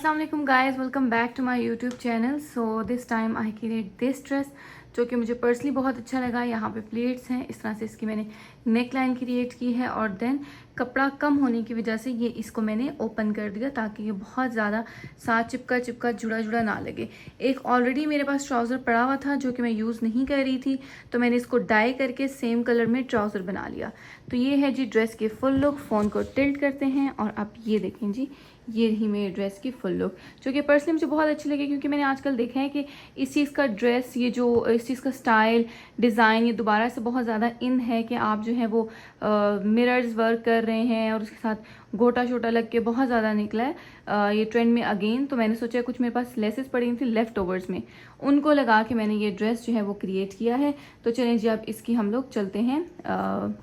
अस्सलाम वालेकुम guys, welcome back to my YouTube channel. So this time I create this dress जो कि मुझे पर्सनली बहुत अच्छा लगा। यहाँ पे प्लेट्स हैं, इस तरह से इसकी मैंने नेक लाइन क्रिएट की है और देन कपड़ा कम होने की वजह से ये इसको मैंने ओपन कर दिया ताकि ये बहुत ज़्यादा साथ चिपका चिपका जुड़ा जुड़ा ना लगे। एक ऑलरेडी मेरे पास ट्राउज़र पड़ा हुआ था जो कि मैं यूज़ नहीं कर रही थी, तो मैंने इसको डाई करके सेम कलर में ट्राउज़र बना लिया। तो ये है जी ड्रेस की फुल लुक। फ़ोन को टिल्ट करते हैं और आप ये देखें जी, ये रही मेरी ड्रेस की फुल लुक जो कि पर्सनली मुझे बहुत अच्छी लगी, क्योंकि मैंने आजकल देखा है कि इस चीज़ का ड्रेस, ये जो इस चीज़ का स्टाइल डिज़ाइन ये दोबारा से बहुत ज़्यादा इन है कि आप जो है वो मिरर्स वर्क कर रहे हैं और उसके साथ गोटा छोटा लग के बहुत ज़्यादा निकला है ये ट्रेंड में अगेन। तो मैंने सोचा कुछ मेरे पास लेसेस पड़ी थी लेफ़्ट ओवर्स में, उनको लगा के मैंने ये ड्रेस जो है वो क्रिएट किया है। तो चलें जी, अब इसकी हम लोग चलते हैं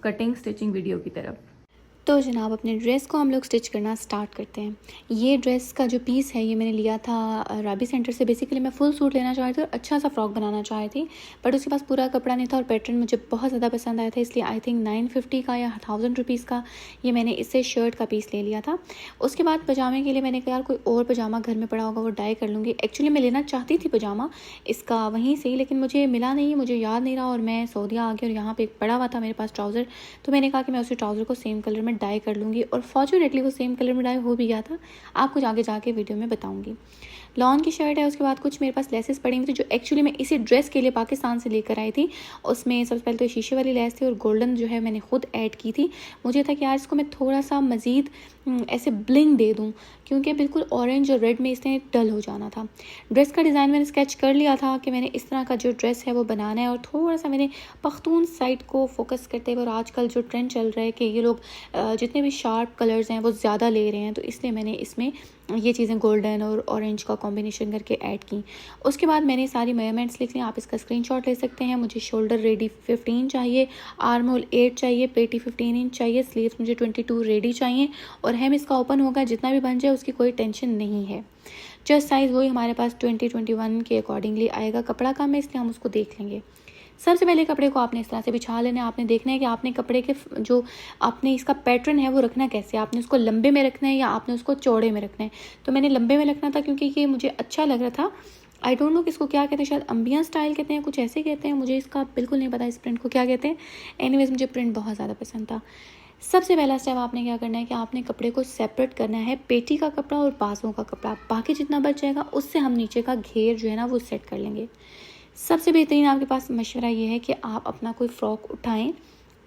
कटिंग स्टिचिंग वीडियो की तरफ। तो जनाब अपने ड्रेस को हम लोग स्टिच करना स्टार्ट करते हैं। ये ड्रेस का जो पीस है ये मैंने लिया था राबी सेंटर से। बेसिकली मैं फुल सूट लेना चाह रही थी और अच्छा सा फ्रॉक बनाना चाह रही थी, बट उसके पास पूरा कपड़ा नहीं था और पैटर्न मुझे बहुत ज़्यादा पसंद आया था, इसलिए आई थिंक 950 का या 1000 रुपीज़ का ये मैंने इससे शर्ट का पीस ले लिया था। उसके बाद पजामे के लिए मैंने कहा यार कोई और पजामा घर में पड़ा होगा वो डाई कर लूँगी। एक्चुअली मैं लेना चाहती थी पजामा इसका वहीं से ही, लेकिन मुझे मिला नहीं, मुझे याद नहीं रहा और मैं सऊदीया आ गई और यहाँ पर एक पड़ा हुआ था मेरे पास ट्राउज़र। तो मैंने कहा कि मैं उसी ट्राउज़र को सेम कलर में डाई कर लूँगी और फॉर्चुनेटली वो सेम कलर में डाई हो भी गया था। आपको आगे जाके वीडियो में बताऊँगी। लॉन की शर्ट है, उसके बाद कुछ मेरे पास लेसेस पड़ी हुई थी जो एक्चुअली मैं इसी ड्रेस के लिए पाकिस्तान से लेकर आई थी। उसमें सबसे पहले तो शीशे वाली लेस थी और गोल्डन जो है मैंने खुद ऐड की थी। मुझे था कि यार इसको मैं थोड़ा सा मज़ीद ऐसे ब्लिंग दे दूँ, क्योंकि बिल्कुल ऑरेंज और रेड में इसने डल हो जाना था। ड्रेस का डिज़ाइन मैंने स्केच कर लिया था कि मैंने इस तरह का जो ड्रेस है वो बनाना है और थोड़ा सा मैंने पख्तून साइड को फोकस करते हुए, और आजकल जो ट्रेंड चल रहा है कि ये लोग जितने भी शार्प कलर्स हैं वो ज़्यादा ले रहे हैं, तो इसलिए मैंने इसमें ये चीज़ें गोल्डन और ऑरेंज का कॉम्बिनेशन करके ऐड की। उसके बाद मैंने सारी मेजरमेंट्स लिख ली, आप इसका स्क्रीनशॉट ले सकते हैं। मुझे शोल्डर रेडी 15 चाहिए, आर्म होल 8 चाहिए, पेटी 15 इंच चाहिए, स्लीव्स मुझे 22 रेडी चाहिए और hem इसका ओपन होगा, जितना भी बन जाए उसकी कोई टेंशन नहीं है। चेस्ट साइज़ वही हमारे पास 20-21 के अकॉर्डिंगली आएगा। कपड़ा कम है इसलिए हम उसको देख लेंगे। सबसे पहले कपड़े को आपने इस तरह से बिछा लेना है। आपने देखना है कि आपने कपड़े के जो आपने इसका पैटर्न है वो रखना कैसे, आपने उसको लंबे में रखना है या आपने उसको चौड़े में रखना है। तो मैंने लंबे में रखना था क्योंकि ये मुझे अच्छा लग रहा था। आई डोंट नो कि इसको क्या कहते हैं, शायद अम्बिया स्टाइल कहते हैं, कुछ ऐसे कहते हैं, मुझे इसका बिल्कुल नहीं पता इस प्रिंट को क्या कहते हैं। एनीवेज मुझे प्रिंट बहुत ज़्यादा पसंद था। सबसे पहला स्टेप आपने क्या करना है कि आपने कपड़े को सेपरेट करना है, पेटी का कपड़ा और बाजुओं का कपड़ा। बाकी जितना बच जाएगा उससे हम नीचे का घेर जो है ना वो सेट कर लेंगे। सबसे बेहतरीन आपके पास मशवरा ये है कि आप अपना कोई फ़्रॉक उठाएं,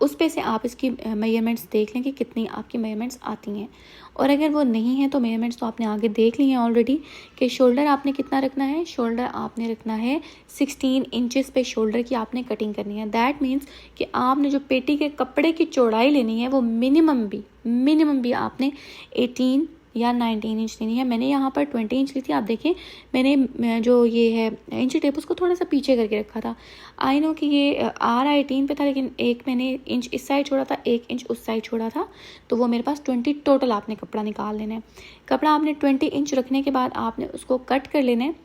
उस पे से आप इसकी मेजरमेंट्स देख लें कि कितनी आपकी मेजरमेंट्स आती हैं, और अगर वो नहीं है तो मेजरमेंट्स तो आपने आगे देख ली हैं ऑलरेडी कि शोल्डर आपने कितना रखना है। शोल्डर आपने रखना है 16 इंचेस पे शोल्डर की आपने कटिंग करनी है। दैट मीन्स कि आपने जो पेटी के कपड़े की चौड़ाई लेनी है वो मिनिमम भी आपने 18 या 19 इंच लेनी है। मैंने यहाँ पर 20 इंच ली थी। आप देखें मैंने जो ये है इंच टेप उसको थोड़ा सा पीछे करके रखा था। आई नो कि ये आ रहा 18 पे था, लेकिन एक मैंने इंच इस साइड छोड़ा था, 1 इंच उस साइड छोड़ा था, तो वो मेरे पास 20 टोटल आपने कपड़ा निकाल लेना है। कपड़ा आपने 20 इंच रखने के बाद आपने उसको कट कर लेना है।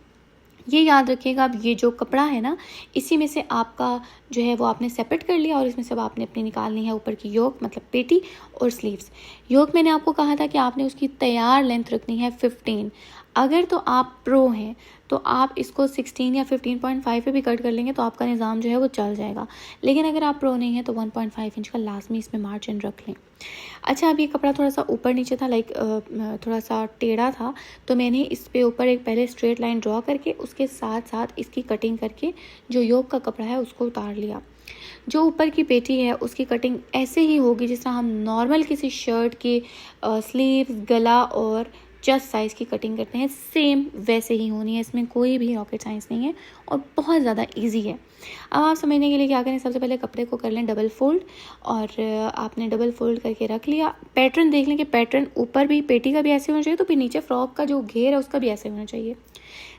ये याद रखिएगा, अब ये जो कपड़ा है ना इसी में से आपका जो है वो आपने सेपरेट कर लिया और इसमें सब आपने अपनी निकालनी है ऊपर की योक, मतलब पेटी और स्लीव्स। योक मैंने आपको कहा था कि आपने उसकी तैयार लेंथ रखनी है 15। अगर तो आप प्रो हैं तो आप इसको 16 या 15.5 पे भी कट कर लेंगे तो आपका निज़ाम जो है वो चल जाएगा, लेकिन अगर आप प्रो नहीं है तो 1.5 इंच का लाजमी इसमें मार्जिन रख लें। अच्छा, अब ये कपड़ा थोड़ा सा ऊपर नीचे था, लाइक थोड़ा सा टेढ़ा था, तो मैंने इस पे ऊपर एक पहले स्ट्रेट लाइन ड्रॉ करके उसके साथ साथ इसकी कटिंग करके जो योक का कपड़ा है उसको उतार लिया। जो ऊपर की पेटी है उसकी कटिंग ऐसे ही होगी जिस तरह हम नॉर्मल किसी शर्ट की स्लीव्स, गला और चेस्ट साइज़ की कटिंग करते हैं, सेम वैसे ही होनी है। इसमें कोई भी रॉकेट साइंस नहीं है और बहुत ज़्यादा इजी है। अब आप समझने के लिए क्या करें, सबसे पहले कपड़े को कर लें डबल फोल्ड, और आपने डबल फोल्ड करके रख लिया। पैटर्न देख लें कि पैटर्न ऊपर भी पेटी का भी ऐसे होना चाहिए, तो फिर नीचे फ्रॉक का जो घेर है उसका भी ऐसे होना चाहिए।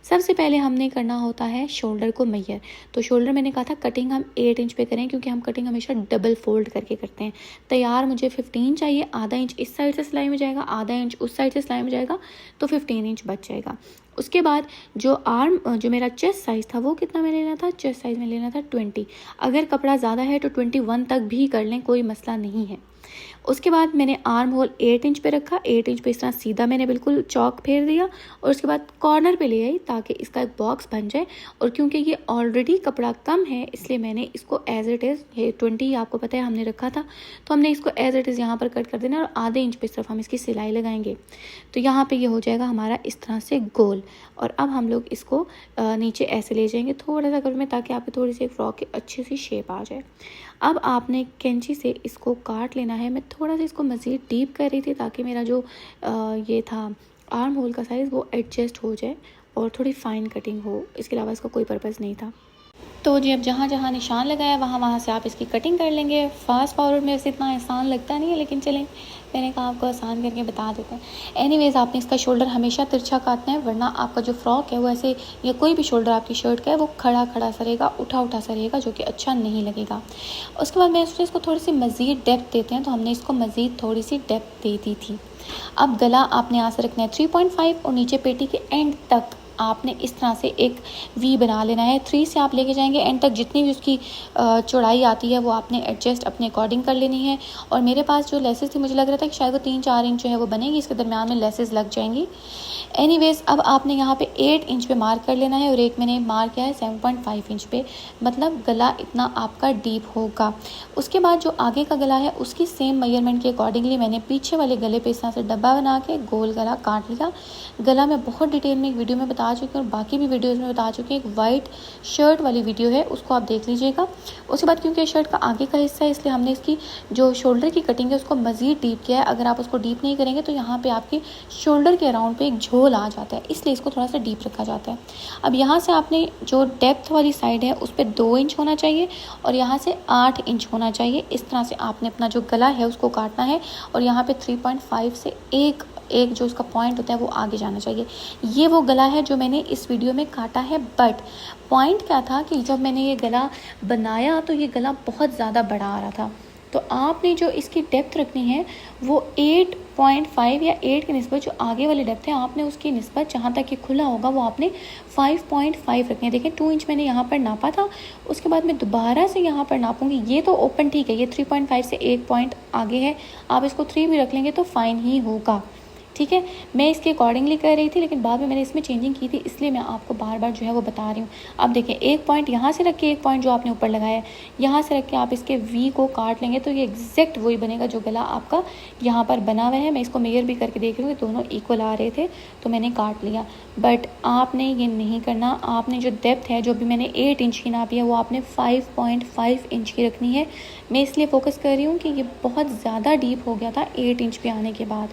सबसे पहले हमने करना होता है शोल्डर को मैयर। तो शोल्डर मैंने कहा था कटिंग हम 8 इंच पे करें, क्योंकि हम कटिंग हमेशा डबल फोल्ड करके करते हैं। तैयार मुझे 15 चाहिए, आधा इंच इस साइड से सिलाई में जाएगा, आधा इंच उस साइड से सिलाई में जाएगा, तो 15 इंच बच जाएगा। उसके बाद जो जो मेरा चेस्ट साइज़ था वो कितना मैं लेना था, चेस्ट साइज़ में लेना था 20। अगर कपड़ा ज़्यादा है तो 21 तक भी कर लें, कोई मसला नहीं है। उसके बाद मैंने आर्म होल 8 इंच पे रखा, 8 इंच पे इस तरह सीधा मैंने बिल्कुल चौक फेर दिया और उसके बाद कॉर्नर पे ले आई ताकि इसका एक बॉक्स बन जाए। और क्योंकि ये ऑलरेडी कपड़ा कम है इसलिए मैंने इसको एज इट इज़, ये 20 आपको पता है हमने रखा था, तो हमने इसको एज इट इज़ यहाँ पर कट कर देना और आधे इंच पे सिर्फ हम इसकी सिलाई लगाएंगे। तो यहाँ पे ये हो जाएगा हमारा इस तरह से गोल। और अब हम लोग इसको नीचे ऐसे ले जाएंगे थोड़ा सा कट में, ताकि आपकी थोड़ी सी फ्रॉक की अच्छी सी शेप आ जाए। अब आपने कैंची से इसको काट लेना है। मैं थोड़ा सा इसको मज़ीद डीप कर रही थी ताकि मेरा जो ये था आर्म होल का साइज़ वो एडजस्ट हो जाए और थोड़ी फाइन कटिंग हो, इसके अलावा इसका कोई पर्पज़ नहीं था। तो जी अब जहाँ जहाँ निशान लगाया वहाँ से आप इसकी कटिंग कर लेंगे। फास्ट फॉरवर्ड में वैसे इतना आसान लगता नहीं है, लेकिन चलें मैंने कहा आपको आसान करके बता देते हैं। एनीवेज़ आपने इसका शोल्डर हमेशा तिरछा काटना है, वरना आपका जो फ्रॉक है वो ऐसे, या कोई भी शोल्डर आपकी शर्ट का है वो खड़ा खड़ा सा रहेगा, उठा उठा सा रहेगा, जो कि अच्छा नहीं लगेगा। उसके बाद मैं इसको थोड़ी सी मज़ीद डेप्थ देते हैं, तो हमने इसको मज़ीद थोड़ी सी डेप्थ दे दी थी। अब गला आपने यहाँ से रखना है 3.5 और नीचे पेटी के एंड तक आपने इस तरह से एक वी बना लेना है। 3 से आप लेके जाएंगे एंड तक, जितनी भी उसकी चौड़ाई आती है वो आपने एडजस्ट अपने अकॉर्डिंग कर लेनी है। और मेरे पास जो लेसेस थी मुझे लग रहा था कि शायद वो 3-4 इंच जो है वो बनेगी, इसके दरमियान में लेसेस लग जाएंगी। एनीवेज़ अब आपने यहाँ पे 8 इंच पे मार्क कर लेना है और एक मैंने मार्क किया है 7.5 इंच पे, मतलब गला इतना आपका डीप होगा। उसके बाद जो आगे का गला है उसकी सेम मेजरमेंट के अकॉर्डिंगली मैंने पीछे वाले गले पे इस तरह से डब्बा बना के गोल गला काट लिया। गला मैं बहुत डिटेल में एक वीडियो में बता चुकी हूँ और बाकी भी वीडियोज़ में बता चुकी हूँ। एक वाइट शर्ट वाली वीडियो है, उसको आप देख लीजिएगा। उसके बाद क्योंकि शर्ट का आगे का हिस्सा है इसलिए हमने इसकी जो शोल्डर की कटिंग है उसको मज़ीद डीप किया है। अगर आप उसको डीप नहीं करेंगे तो यहाँ पे आपकी शोल्डर के अराउंड पे एक झोल आ जाता है, इसलिए इसको थोड़ा सा डीप रखा जाता है। अब यहाँ से आपने जो डेप्थ वाली साइड है उस पर 2 इंच होना चाहिए और यहाँ से 8 इंच होना चाहिए। इस तरह से आपने अपना जो गला है उसको काटना है और यहाँ पे 3.5 से एक जो इसका पॉइंट होता है वो आगे जाना चाहिए। ये वो गला है जो मैंने इस वीडियो में काटा है। बट पॉइंट क्या था कि जब मैंने ये गला बनाया तो ये गला बहुत ज़्यादा बड़ा आ रहा था, तो आपने जो इसकी डेप्थ रखनी है वो 8.5 या 8 की निस्बत जो आगे वाली डेप्थ है आपने उसकी निस्बत जहाँ तक ये खुला होगा वो आपने 5.5 रखनी है। देखिए 2 इंच मैंने यहाँ पर नापा था, उसके बाद मैं दोबारा से यहाँ पर नापूंगी। ये तो ओपन ठीक है, ये 3.5 से 1 पॉइंट आगे है, आप इसको 3 भी रख लेंगे तो फाइन ही होगा, ठीक है। मैं इसके अकॉर्डिंगली कर रही थी, लेकिन बाद में मैंने इसमें चेंजिंग की थी, इसलिए मैं आपको बार बार जो है वो बता रही हूँ। अब देखिए 1 पॉइंट यहाँ से रख के 1 पॉइंट जो आपने ऊपर लगाया है यहाँ से रख के आप इसके वी को काट लेंगे तो ये एग्जैक्ट वही बनेगा जो गला आपका यहाँ पर बना हुआ है। मैं इसको मेजर भी करके देख रही हूँ कि दोनों इक्वल आ रहे थे तो मैंने काट लिया। बट आपने ये नहीं करना, आपने जो डेप्थ है जो भी मैंने 8 इंच की नापी है वो आपने 5.5 इंच की रखनी है। मैं इसलिए फोकस कर रही हूँ कि ये बहुत ज़्यादा डीप हो गया था 8 इंच पे आने के बाद।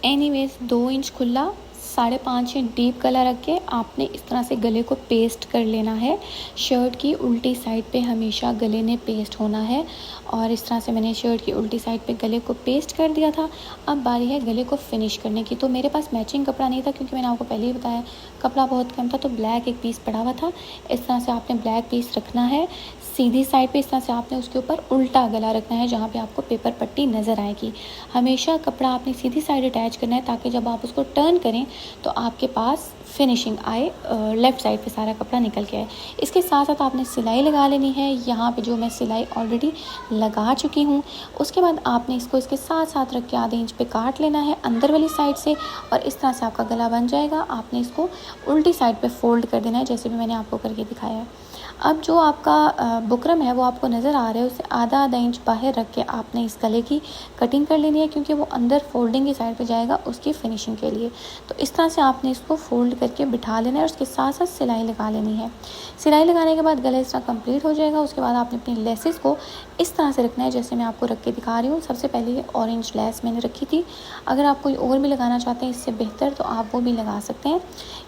एनीवेज 2 इंच खुला, 5.5 इंच डीप गला रख के आपने इस तरह से गले को पेस्ट कर लेना है। शर्ट की उल्टी साइड पे हमेशा गले ने पेस्ट होना है और इस तरह से मैंने शर्ट की उल्टी साइड पे गले को पेस्ट कर दिया था। अब बारी है गले को फिनिश करने की। तो मेरे पास मैचिंग कपड़ा नहीं था क्योंकि मैंने आपको पहले ही बताया कपड़ा बहुत कम था, तो ब्लैक एक पीस पड़ा हुआ था। इस तरह से आपने ब्लैक पीस रखना है सीधी साइड पे। इस तरह से आपने उसके ऊपर उल्टा गला रखना है जहाँ पे आपको पेपर पट्टी नज़र आएगी। हमेशा कपड़ा आपने सीधी साइड अटैच करना है ताकि जब आप उसको टर्न करें तो आपके पास फिनिशिंग आए, लेफ़्ट साइड पे सारा कपड़ा निकल के आए। इसके साथ साथ आपने सिलाई लगा लेनी है। यहाँ पे जो मैं सिलाई ऑलरेडी लगा चुकी हूँ, उसके बाद आपने इसको इसके साथ साथ रख के आधे इंच पे काट लेना है अंदर वाली साइड से और इस तरह से आपका गला बन जाएगा। आपने इसको उल्टी साइड पे फोल्ड कर देना है जैसे भी मैंने आपको करके दिखाया है। अब जो आपका बुकरम है वो आपको नज़र आ रहा है, उससे आधा इंच बाहर रख के आपने इस गले की कटिंग कर लेनी है क्योंकि वो अंदर फोल्डिंग की साइड पे जाएगा उसकी फिनिशिंग के लिए। तो इस तरह से आपने इसको फोल्ड करके बिठा लेना है और उसके साथ साथ सिलाई लगा लेनी है। सिलाई लगाने के बाद गला इस तरह कंप्लीट हो जाएगा। उसके बाद आपने अपनी लेसेस को इस तरह से रखना है जैसे मैं आपको रख के दिखा रही हूँ। सबसे पहले ये ऑरेंज लेस मैंने रखी थी, अगर आप कोई और भी लगाना चाहते हैं इससे बेहतर तो आप वो भी लगा सकते हैं।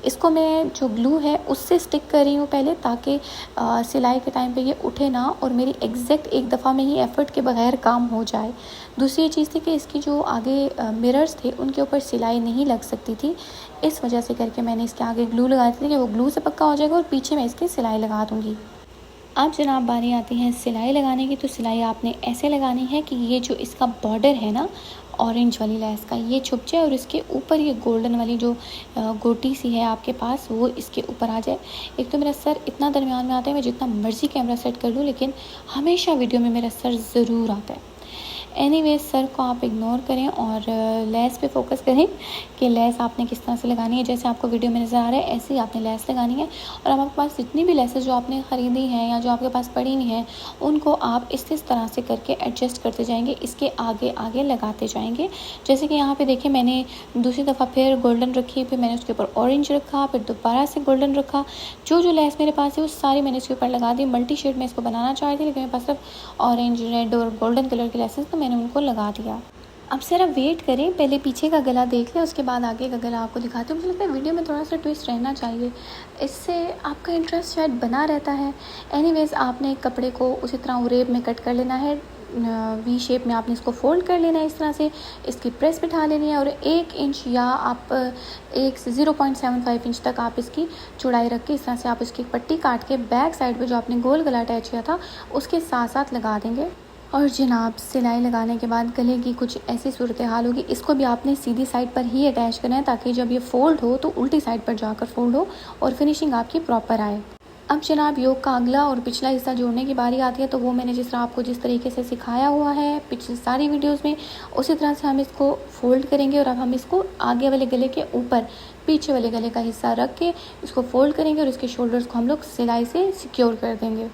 इसको मैं जो ग्लू है उससे स्टिक कर रही हूँ पहले ताकि सिलाई के टाइम पे ये उठे ना और मेरी एग्जैक्ट एक दफ़ा में ही एफ़र्ट के बगैर काम हो जाए। दूसरी चीज़ थी कि इसकी जो आगे मिरर्स थे उनके ऊपर सिलाई नहीं लग सकती थी, इस वजह से करके मैंने इसके आगे ग्लू लगा दी थी कि वो ग्लू से पक्का हो जाएगा और पीछे मैं इसकी सिलाई लगा दूँगी। अब जनाब बारी आती है सिलाई लगाने की। तो सिलाई आपने ऐसे लगानी है कि ये जो इसका बॉर्डर है ना ऑरेंज वाली लेस का ये छुप जाए और इसके ऊपर ये गोल्डन वाली जो गोटी सी है आपके पास वो इसके ऊपर आ जाए। एक तो मेरा सर इतना दरमियान में आता है, मैं जितना मर्जी कैमरा सेट कर लूँ लेकिन हमेशा वीडियो में मेरा सर ज़रूर आता है। एनीवेज सर को आप इग्नोर करें और लेस पे फोकस करें कि लेस आपने किस तरह से लगानी है। जैसे आपको वीडियो में नज़र आ रहा है ऐसे ही आपने लेस लगानी है। और अब आपके पास जितनी भी लेसेस जो आपने ख़रीदी हैं या जो आपके पास पड़ी हुई हैं उनको आप इस तरह से करके एडजस्ट करते जाएंगे, इसके आगे आगे लगाते जाएंगे। जैसे कि यहाँ पे देखिए मैंने दूसरी दफ़ा फिर गोल्डन रखी, फिर मैंने उसके ऊपर ऑरेंज रखा, फिर दोबारा से गोल्डन रखा। जो लेस मेरे पास है वो सारी मैंने इसके ऊपर लगा दी। मल्टी शेड में इसको बनाना चाह थी लेकिन मेरे पास सिर्फ ऑरेंज, रेड और गोल्डन कलर के लेसेस तो मैंने उनको लगा दिया। अब ज़रा वेट करें, पहले पीछे का गला देख लें, उसके बाद आगे का गला आपको दिखाती हूँ। मुझे लगता है वीडियो में थोड़ा सा ट्विस्ट रहना चाहिए, इससे आपका इंटरेस्ट शायद बना रहता है। एनीवेज़ आपने कपड़े को उसी तरह उरेब में कट कर लेना है, वी शेप में आपने इसको फोल्ड कर लेना है इस तरह से, इसकी प्रेस बिठा लेनी है और 1 इंच या आप 0.75 इंच तक आप इसकी चौड़ाई रख के इस तरह से आप इसकी पट्टी काट के बैक साइड पे जो आपने गोल गला अटैच किया था उसके साथ साथ लगा देंगे। और जनाब सिलाई लगाने के बाद गले की कुछ ऐसी सूरत हाल होगी, इसको भी आपने सीधी साइड पर ही अटैच करना है ताकि जब ये फ़ोल्ड हो तो उल्टी साइड पर जाकर फ़ोल्ड हो और फिनिशिंग आपकी प्रॉपर आए। अब जनाब योक का अगला और पिछला हिस्सा जोड़ने की बारी आती है, तो वो मैंने जिस तरीके से सिखाया हुआ है पिछली सारी वीडियोस में उसी तरह से हम इसको फ़ोल्ड करेंगे। और अब हम इसको आगे वाले गले के ऊपर पीछे वाले गले का हिस्सा रख के इसको फ़ोल्ड करेंगे और इसके शोल्डर्स को हम लोग सिलाई से सिक्योर कर देंगे।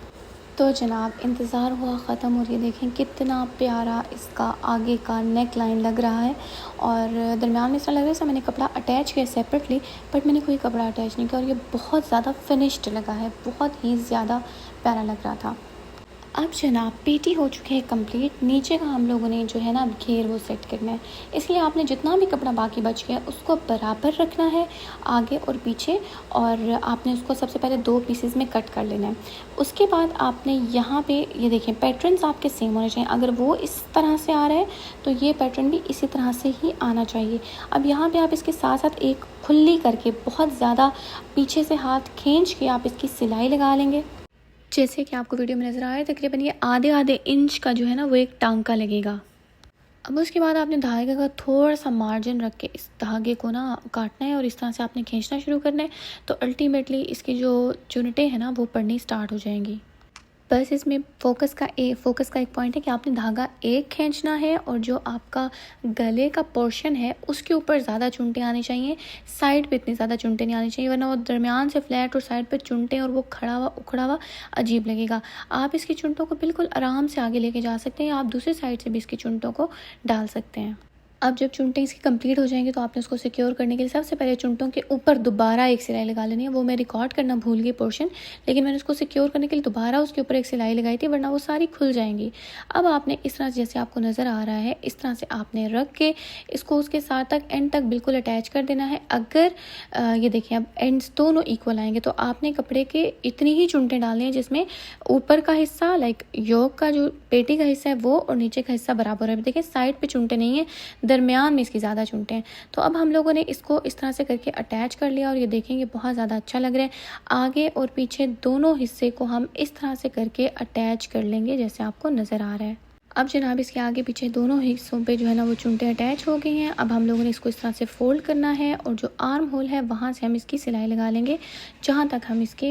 तो जनाब इंतज़ार हुआ ख़त्म और ये देखें कितना प्यारा इसका आगे का नेक लाइन लग रहा है। और दरमियान में ऐसा लग रहा है जैसे मैंने कपड़ा अटैच किया सेपरेटली, बट मैंने कोई कपड़ा अटैच नहीं किया और ये बहुत ज़्यादा फिनिश्ड लगा है, बहुत ही ज़्यादा प्यारा लग रहा था। अब जनाब पेटी हो चुके हैं कंप्लीट। नीचे का हम लोगों ने जो है ना घेर वो सेट करना है, इसलिए आपने जितना भी कपड़ा बाकी बच गया उसको बराबर रखना है आगे और पीछे। और आपने उसको सबसे पहले 2 पीसेस में कट कर लेना है। उसके बाद आपने यहाँ पे ये देखें पैटर्न्स आपके सेम होने चाहिए। अगर वो इस तरह से आ रहा है तो ये पैटर्न भी इसी तरह से ही आना चाहिए। अब यहाँ पे आप इसके साथ साथ एक खुली करके बहुत ज़्यादा पीछे से हाथ खींच के आप इसकी सिलाई लगा लेंगे। जैसे कि आपको वीडियो में नज़र आया तकरीबन ये आधे इंच का जो है ना वो एक टांका लगेगा। अब उसके बाद आपने धागे का थोड़ा सा मार्जिन रख के इस धागे को ना काटना है और इस तरह से आपने खींचना शुरू करना है। तो अल्टीमेटली इसकी जो चुनटें हैं ना वो पड़नी स्टार्ट हो जाएंगी। बस इसमें फोकस का एक पॉइंट है कि आपने धागा एक खींचना है और जो आपका गले का पोर्शन है उसके ऊपर ज़्यादा चुनटें आनी चाहिए, साइड पे इतनी ज़्यादा चुनटें नहीं आनी चाहिए, वरना वो दरमियान से फ्लैट और साइड पे चुनटें और वो खड़ा हुआ उखड़ा हुआ अजीब लगेगा। आप इसकी चुनटों को बिल्कुल आराम से आगे लेके जा सकते हैं, आप दूसरी साइड से भी इसकी चुनटों को डाल सकते हैं। अब जब चुनटें इसकी कंप्लीट हो जाएंगी तो आपने उसको सिक्योर करने के लिए सबसे पहले चुनटों के ऊपर दोबारा एक सिलाई लगा लेनी है। वो मैं रिकॉर्ड करना भूल गई पोर्शन, लेकिन मैंने उसको सिक्योर करने के लिए दोबारा उसके ऊपर एक सिलाई लगाई थी, वरना वो सारी खुल जाएंगी। अब आपने इस तरह जैसे आपको नज़र आ रहा है इस तरह से आपने रख के इसको उसके साथ तक एंड तक बिल्कुल अटैच कर देना है। अगर ये देखिए अब एंड्स दोनों इक्वल आएंगे तो आपने कपड़े के इतनी ही चुनटें डालनी है जिसमें ऊपर का हिस्सा लाइक योक का जो पेटी का हिस्सा है वो और नीचे का हिस्सा बराबर है। देखिए साइड पे चुनटें नहीं है, दरमियान में इसकी ज़्यादा चुनटें हैं। तो अब हम लोगों ने इसको इस तरह से करके अटैच कर लिया और ये देखेंगे बहुत ज़्यादा अच्छा लग रहा है। आगे और पीछे दोनों हिस्से को हम इस तरह से करके अटैच कर लेंगे जैसे आपको नज़र आ रहा है। अब जनाब इसके आगे पीछे दोनों हिस्सों पे जो है ना वो चुनटें अटैच हो गई हैं। अब हम लोगों ने इसको इस तरह से फ़ोल्ड करना है और जो आर्म होल है वहाँ से हम इसकी सिलाई लगा लेंगे जहाँ तक हम इसके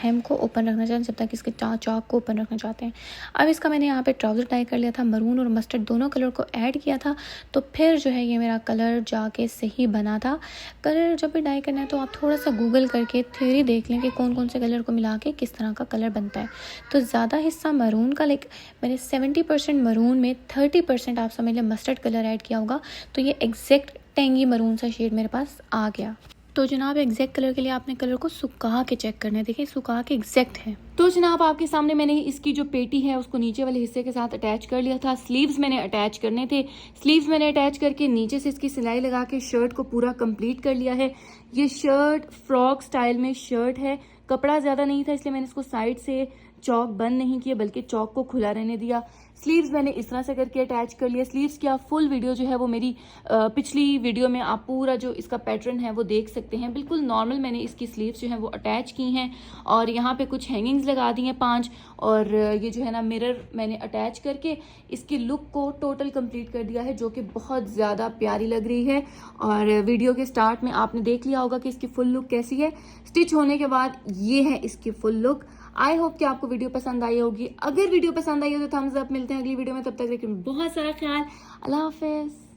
हेम को ओपन रखना चाहते हैं, जब तक इसके चौक को ओपन रखना चाहते हैं। अब इसका मैंने यहाँ पे ट्राउज़र टाई कर लिया था, मरून और मस्टर्ड दोनों कलर को ऐड किया था, तो फिर जो है ये मेरा कलर जाके सही बना था। कलर जब भी डाई करना है तो आप थोड़ा सा गूगल करके थ्योरी देख लें कि कौन कौन से कलर को मिला के किस तरह का कलर बनता है। तो ज़्यादा हिस्सा मरून का, लाइक मैंने 70% मरून में 30% आप समझ लें मस्टर्ड कलर ऐड किया होगा, तो ये एग्जैक्ट टेंगी मरून सा शेड मेरे पास आ गया। तो जनाब एग्जैक्ट कलर के लिए आपने कलर को सुखा के चेक करना है। देखिए सुखा के एग्जैक्ट है। तो जनाब आपके सामने मैंने इसकी जो पेटी है उसको नीचे वाले हिस्से के साथ अटैच कर लिया था। स्लीव्स मैंने अटैच करने थे, स्लीव्स मैंने अटैच करके नीचे से इसकी सिलाई लगा के शर्ट को पूरा कंप्लीट कर लिया है। ये शर्ट फ्रॉक स्टाइल में शर्ट है, कपड़ा ज़्यादा नहीं था इसलिए मैंने इसको साइड से चौक बंद नहीं किया बल्कि चौक को खुला रहने दिया। स्लीव्स मैंने इस तरह से करके अटैच कर लिया। स्लीव्स की आप फुल वीडियो जो है वो मेरी पिछली वीडियो में आप पूरा जो इसका पैटर्न है वो देख सकते हैं। बिल्कुल नॉर्मल मैंने इसकी स्लीव्स जो है वो अटैच की हैं और यहाँ पे कुछ हैंगिंग्स लगा दी हैं 5 और ये जो है ना मिरर मैंने अटैच करके इसकी लुक को टोटल कंप्लीट कर दिया है, जो कि बहुत ज़्यादा प्यारी लग रही है। और वीडियो के स्टार्ट में आपने देख लिया होगा कि इसकी फुल लुक कैसी है। स्टिच होने के बाद ये है इसकी फुल लुक। आई होप कि आपको वीडियो पसंद आई होगी। अगर वीडियो पसंद आई हो तो थम्स अप। मिलते हैं अगली वीडियो में, तब तक रखें बहुत सारा ख्याल। अल्लाह हाफिज।